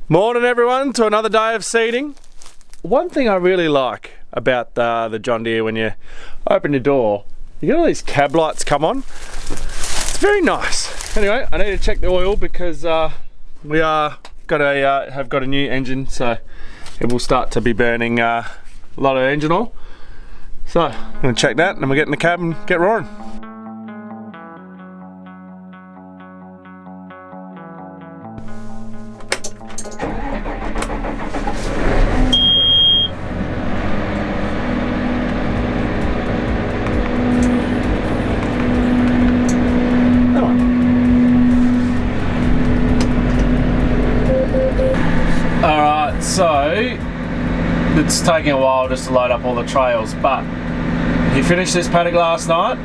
Morning everyone to another day of seeding. One thing I really like about the John Deere, when you open your door, you get all these cab lights come on. It's very nice. Anyway, I need to check the oil because we have got a new engine, so it will start to be burning a lot of engine oil. So I'm going to check that and then we'll get in the cab and get roaring. So, it's taking a while just to load up all the trails, but he finished this paddock last night,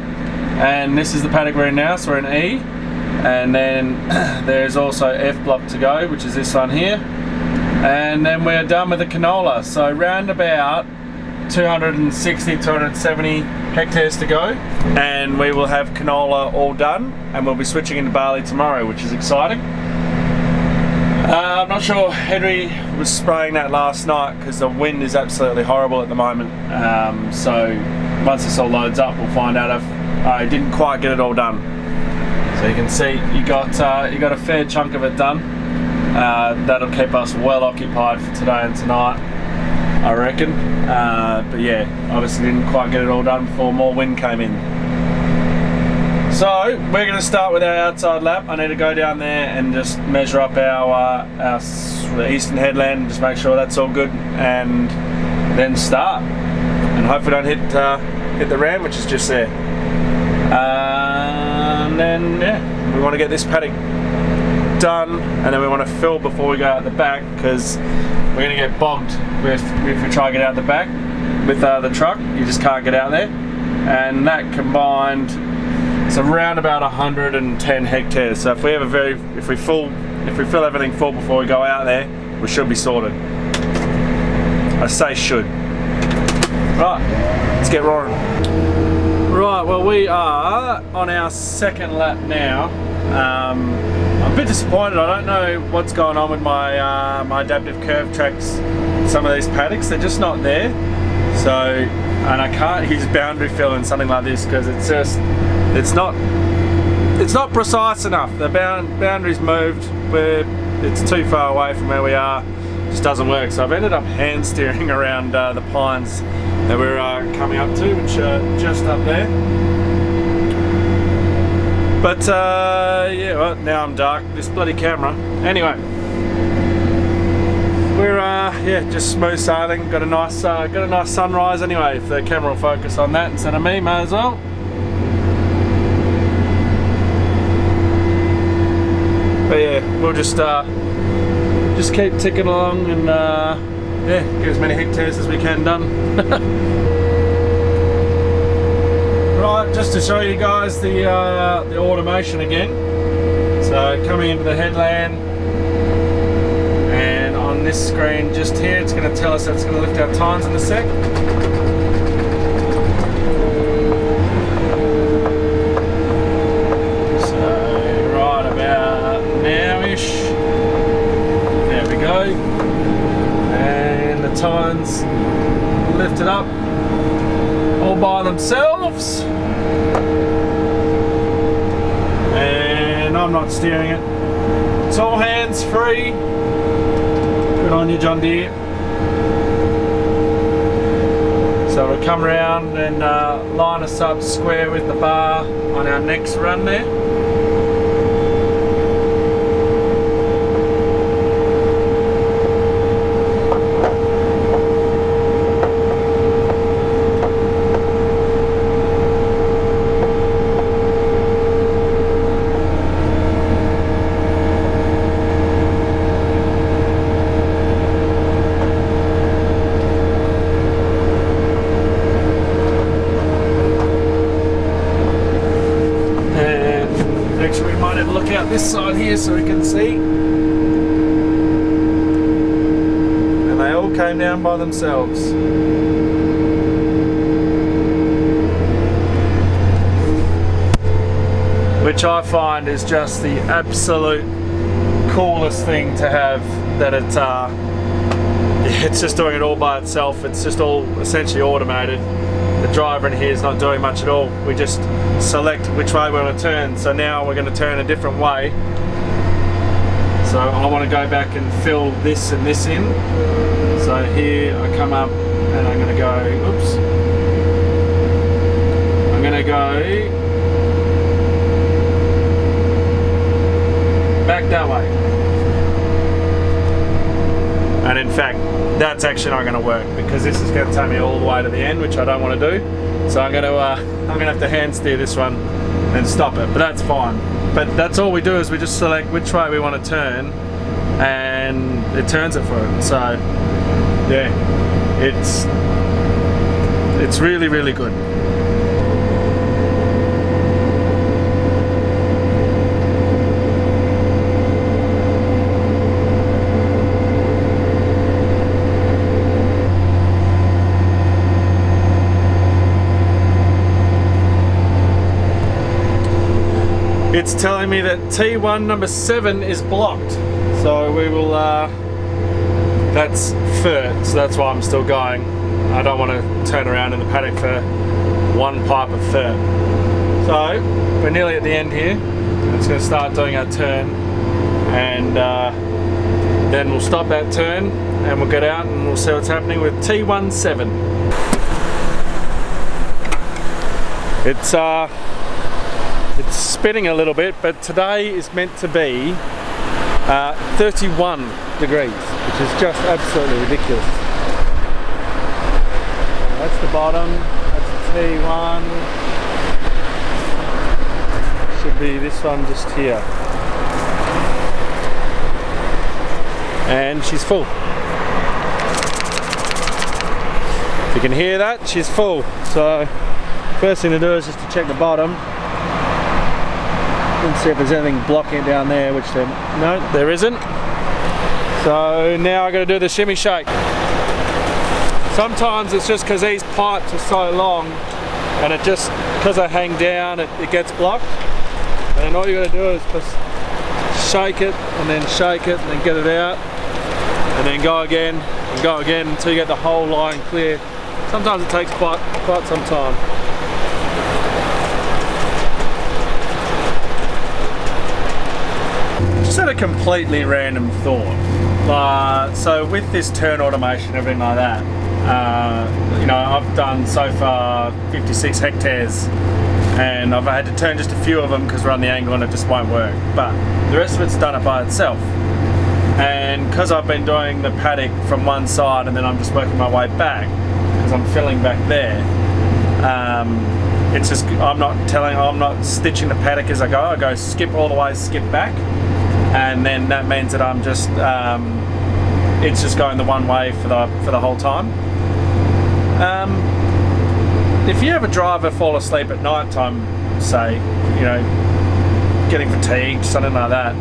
and this is the paddock we're in now, so we're in E, and then there's also F block to go, which is this one here, and then we're done with the canola, so round about 260, 270 hectares to go, and we will have canola all done, and we'll be switching into barley tomorrow, which is exciting. I'm not sure Henry was spraying that last night because the wind is absolutely horrible at the moment. So once this all loads up, we'll find out if I didn't quite get it all done. So you can see you got a fair chunk of it done. That'll keep us well occupied for today and tonight, I reckon. But yeah, obviously didn't quite get it all done before more wind came in. So we're going to start with our outside lap. I need to go down there and just measure up our the eastern headland and just make sure that's all good, and then start. And hopefully don't hit the ram, which is just there. And then yeah, we want to get this paddock done, and then we want to fill before we go out the back, because we're going to get bogged if we try to get out the back with the truck. You just can't get out there, and that combined, it's around about 110 hectares. So if we fill everything full before we go out there, we should be sorted. I say should. Right, let's get roaring. Right, well we are on our second lap now. I'm a bit disappointed. I don't know what's going on with my my adaptive curve tracks. Some of these paddocks, they're just not there. So, and I can't use boundary fill in something like this because it's not precise enough. The boundary's moved, it's too far away from where we are. It just doesn't work. So I've ended up hand steering around the pines that we're coming up to, which are just up there. But yeah, well, now I'm dark. This bloody camera. Anyway, we're yeah, just smooth sailing. Got a nice sunrise anyway. If the camera will focus on that instead of me, may as well. But yeah, we'll just keep ticking along and yeah, get as many hectares as we can done. Right, just to show you guys the automation again. So coming into the headland, and on this screen just here, it's going to tell us that it's going to lift our tines in a sec. And the tines lifted up all by themselves, and I'm not steering it. It's all hands free. Good on you, John Deere. So we'll come around and line us up square with the bar on our next run there. This side here so we can see, and they all came down by themselves. Which I find is just the absolute coolest thing to have, that it's just doing it all by itself. It's just all essentially automated. The driver in here is not doing much at all. We just select which way we want to turn. So now we're going to turn a different way. So I want to go back and fill this and this in. So here I come up and I'm going to go, oops. I'm going to go back that way. And in fact, that's actually not going to work, because this is going to take me all the way to the end, which I don't want to do. So I'm going to have to hand steer this one and stop it, but that's fine. But that's all we do, is we just select which way we want to turn, and it turns it for it. So yeah, it's really, really good. It's telling me that T1 number 7 is blocked, so we will, that's fur, so that's why I'm still going. I don't want to turn around in the paddock for one pipe of fur. So we're nearly at the end here. It's going to start doing our turn, and then we'll stop that turn and we'll get out and we'll see what's happening with T17. It's spinning a little bit, but today is meant to be 31 degrees, which is just absolutely ridiculous. That's the bottom, that's the T1. Should be this one just here. And she's full. If you can hear that, she's full. So first thing to do is just to check the bottom and see if there's anything blocking it down there, which no, there isn't. So now I got to do the shimmy shake. Sometimes it's just because these pipes are so long, and it just, because they hang down, it gets blocked. And then all you got to do is just shake it, and then shake it, and then get it out, and then go again, and go again until you get the whole line clear. Sometimes it takes quite some time. Just had a completely random thought. So with this turn automation, everything like that, you know, I've done so far 56 hectares, and I've had to turn just a few of them because we're on the angle and it just won't work. But the rest of it's done it by itself. And because I've been doing the paddock from one side and then I'm just working my way back, because I'm filling back there, it's just, I'm not stitching the paddock as I go skip all the way, skip back. And then that means that I'm just, it's just going the one way for the whole time. If you have a driver fall asleep at night time, say, you know, getting fatigued, something like that,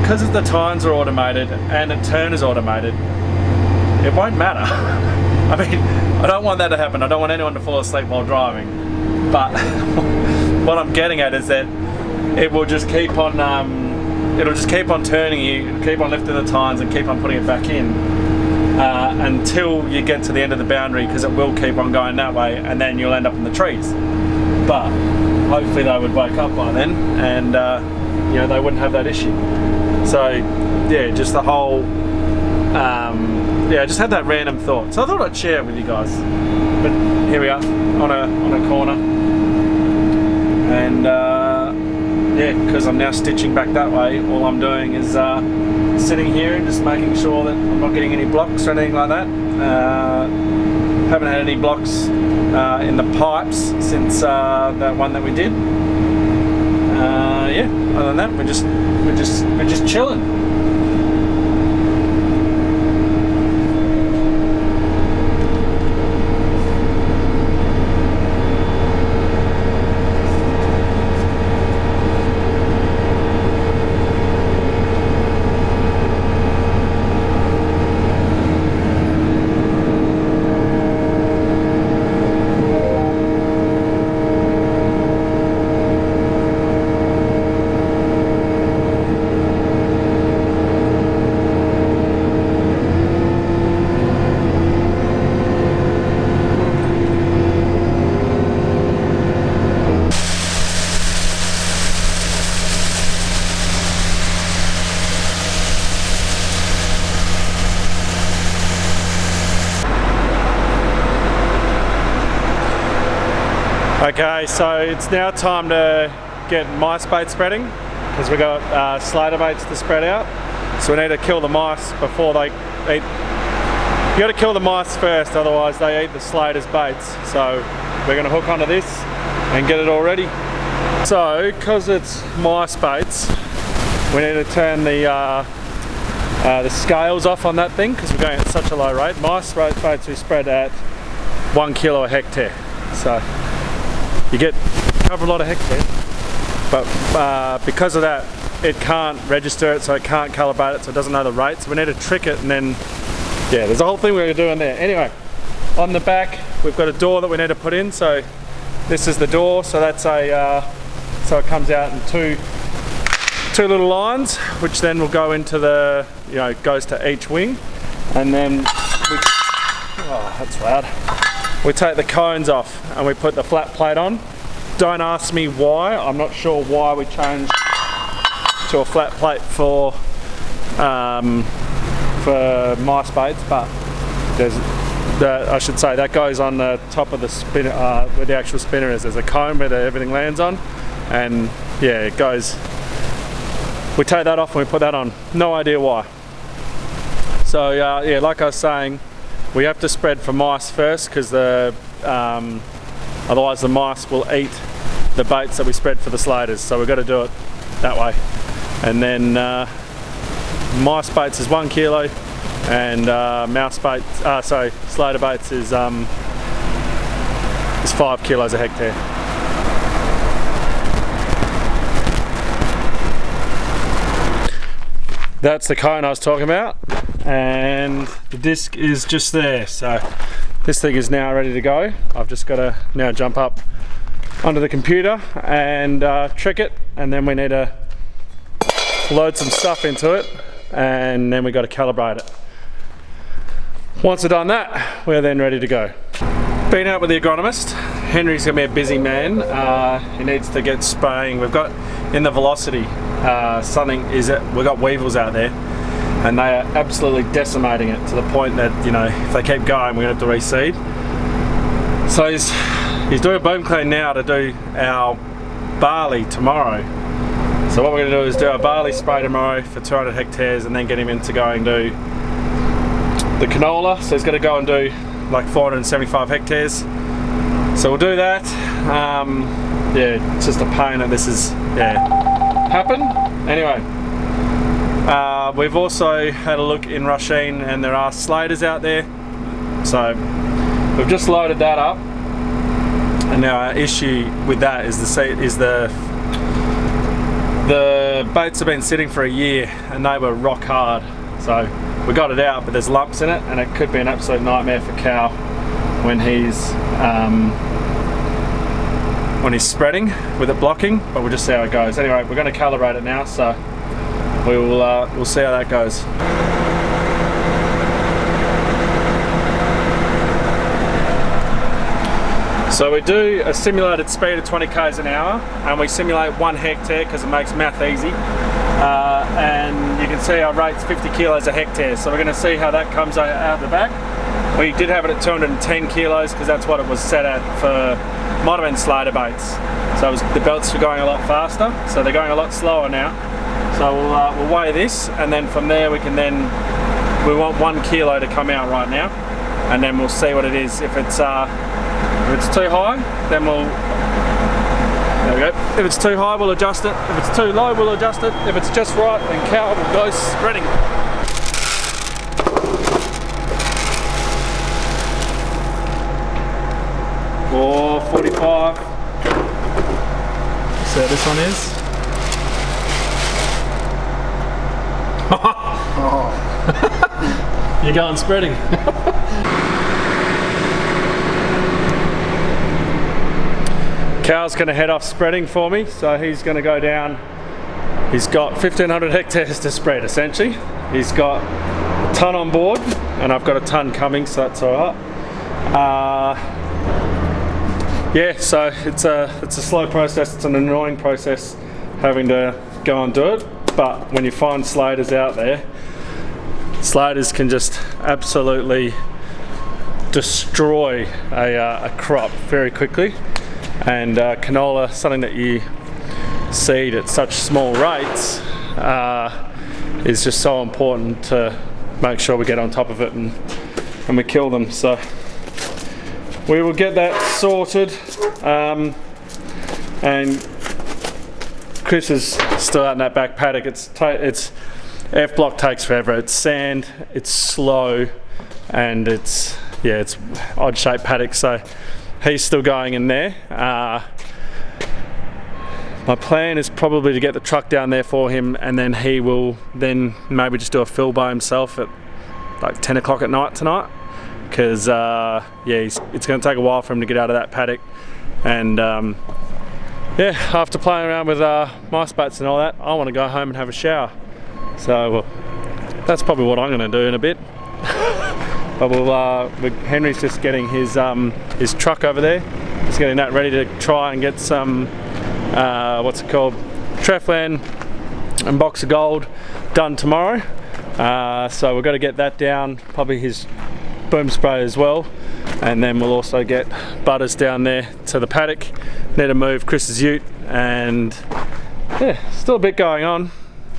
because the tines are automated and the turn is automated, it won't matter. I mean, I don't want that to happen. I don't want anyone to fall asleep while driving. But what I'm getting at is that it will just keep on, it'll just keep on turning you, keep on lifting the tines and keep on putting it back in until you get to the end of the boundary, because it will keep on going that way, and then you'll end up in the trees. But hopefully they would wake up by then, and you know, they wouldn't have that issue. So yeah, just the whole, yeah, I just had that random thought. So I thought I'd share it with you guys. But here we are on a corner, and yeah, because I'm now stitching back that way, all I'm doing is sitting here and just making sure that I'm not getting any blocks or anything like that. Haven't had any blocks in the pipes since that one that we did. Yeah, other than that, we're just chilling. Okay, so it's now time to get mice bait spreading because we've got slider baits to spread out. So we need to kill the mice before they eat. You got to kill the mice first, otherwise they eat the sliders baits. So we're going to hook onto this and get it all ready. So, because it's mice baits, we need to turn the scales off on that thing because we're going at such a low rate. Mice baits we spread at 1 kilo a hectare. So you cover a lot of hectares, but because of that, it can't register it, so it can't calibrate it, so it doesn't know the rate. So we need to trick it, and then yeah, there's a whole thing we're going to do in there. Anyway, on the back we've got a door that we need to put in. So this is the door. So that's so it comes out in two little lines, which then will go into the, goes to each wing, and then oh, that's loud. We take the cones off and we put the flat plate on. Don't ask me why. I'm not sure why we changed to a flat plate for mice baits, but I should say that goes on the top of the spinner, where the actual spinner is. There's a cone where everything lands on, and yeah, it goes. We take that off and we put that on. No idea why. So yeah, like I was saying, we have to spread for mice first because otherwise the mice will eat the baits that we spread for the sliders. So we've got to do it that way. And then mice baits is 1 kilo, and slider baits is 5 kilos a hectare. That's the cone I was talking about, and the disc is just there. So this thing is now ready to go. I've just got to now jump up onto the computer and trick it, and then we need to load some stuff into it, and then we got to calibrate it. Once we've done that, we're then ready to go. Been out with the agronomist. Henry's gonna be a busy man. He needs to get spraying. We've got in the velocity we've got weevils out there, and they are absolutely decimating it to the point that if they keep going, we're gonna have to reseed. So he's doing a boom clean now to do our barley tomorrow. So what we're going to do is do our barley spray tomorrow for 200 hectares, and then get him into going do the canola. So he's going to go and do like 475 hectares. So we'll do that. Yeah, it's just a pain that this is happen. Anyway, we've also had a look in Rhiannon, and there are sliders out there. So we've just loaded that up, and now our issue with that is the baits have been sitting for a year and they were rock hard. So we got it out, but there's lumps in it, and it could be an absolute nightmare for Cal when he's spreading with it blocking. But we'll just see how it goes. Anyway, we're going to calibrate it now, so we'll see how that goes. So we do a simulated speed of 20 k's an hour, and we simulate 1 hectare because it makes math easy. And you can see our rate's 50 kilos a hectare, so we're going to see how that comes out the back. We did have it at 210 kilos because that's what it was set at for, might have been slider baits. So the belts were going a lot faster, so they're going a lot slower now. So we'll weigh this, and then from there we want 1 kilo to come out right now, and then we'll see what it is. If it's too high, then there we go. If it's too high, we'll adjust it. If it's too low, we'll adjust it. If it's just right, then Cal will go spreading. Or 45. See how this one is. Oh. You're going spreading. Cal's going to head off spreading for me, so he's going to go down. He's got 1,500 hectares to spread essentially. He's got a ton on board, and I've got a ton coming, so that's alright. Yeah, so it's a slow process. It's an annoying process having to go and do it, but when you find sliders out there, sliders can just absolutely destroy a crop very quickly. and canola, something that you seed at such small rates, is just so important to make sure we get on top of it and we kill them. So we will get that sorted, and Chris is still out in that back paddock. It's F block takes forever. It's sand, it's slow, and it's odd shaped paddock, so he's still going in there. My plan is probably to get the truck down there for him, and then he will then maybe just do a fill by himself at like 10 o'clock at night tonight, because it's going to take a while for him to get out of that paddock. And after playing around with mice bats and all that, I want to go home and have a shower. So that's probably what I'm going to do in a bit. But Henry's just getting his truck over there. He's getting that ready to try and get some Treflan and Box of Gold done tomorrow. So we've got to get that down, probably his boom spray as well, and then we'll also get Butters down there to the paddock. Need to move Chris's ute, and still a bit going on.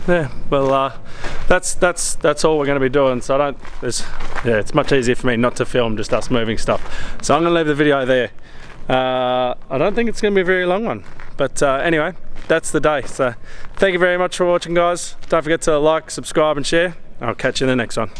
Well, that's all we're going to be doing. So it's much easier for me not to film just us moving stuff. So I'm going to leave the video there. I don't think it's going to be a very long one, but anyway, that's the day. So thank you very much for watching, guys. Don't forget to like, subscribe and share. I'll catch you in the next one.